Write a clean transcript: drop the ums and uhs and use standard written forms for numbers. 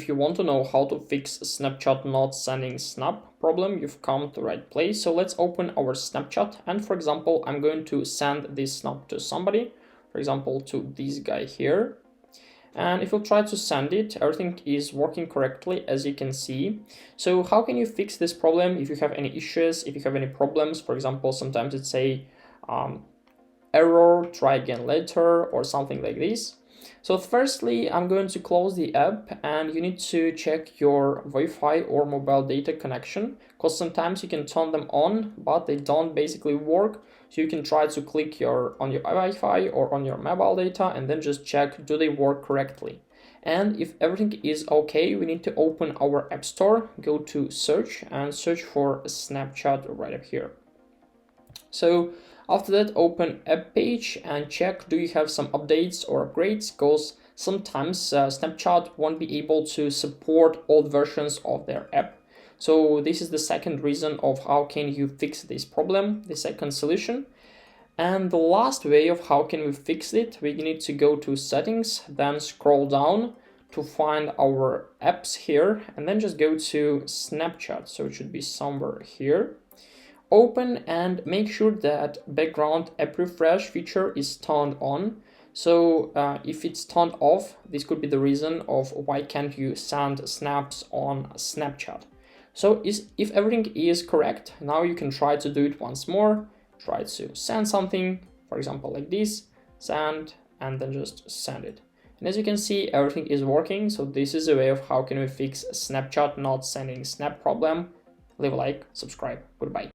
If you want to know how to fix Snapchat not sending snap problem, you've come to the right place. So let's open our Snapchat, and for example, I'm going to send this snap to somebody, for example, to this guy here. And if you try to send it, everything is working correctly, as you can see. So how can you fix this problem? If you have any issues, if you have any problems, for example, sometimes it's a error, try again later, or something like this. So firstly, I'm going to close the app, and you need to check your Wi-Fi or mobile data connection, because sometimes you can turn them on, but they don't basically work. So you can try to click on your Wi-Fi or on your mobile data and then just check, do they work correctly? And if everything is okay, we need to open our App Store, go to search and search for Snapchat right up here. So after that, open app page and check, do you have some updates or upgrades? Because sometimes Snapchat won't be able to support old versions of their app. So this is the second reason of how can you fix this problem, the second solution. And the last way of how can we fix it, we need to go to settings, then scroll down to find our apps here, and then just go to Snapchat. So it should be somewhere here. Open and make sure that background app refresh feature is turned on. So if it's turned off, this could be the reason of why can't you send snaps on Snapchat. So if everything is correct, now you can try to do it once more. Try to send something, for example, like this, send, and then just send it. And as you can see, everything is working. So this is a way of how can we fix Snapchat not sending snap problem. Leave a like, subscribe, goodbye.